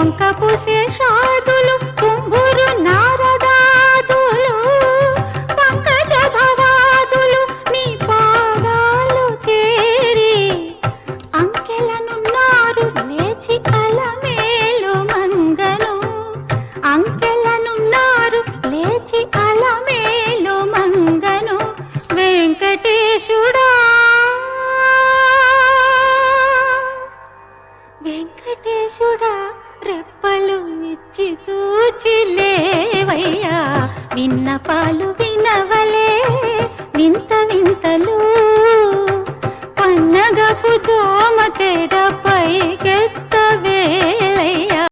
పొంకపు శేషాదులు కుంభురు నారదాదులు పంకజ భవాదులు నీ పాదాలు చేరి అంకెలనున్నారు లేచి అలమేలు మంగను అంకెలనున్నారు లేచి అలమేలు మంగను వెంకటేశుడా వెంకటేశుడా రెప్పలు ఇచ్చి చూచి లేవయ్యా విన్నపాలు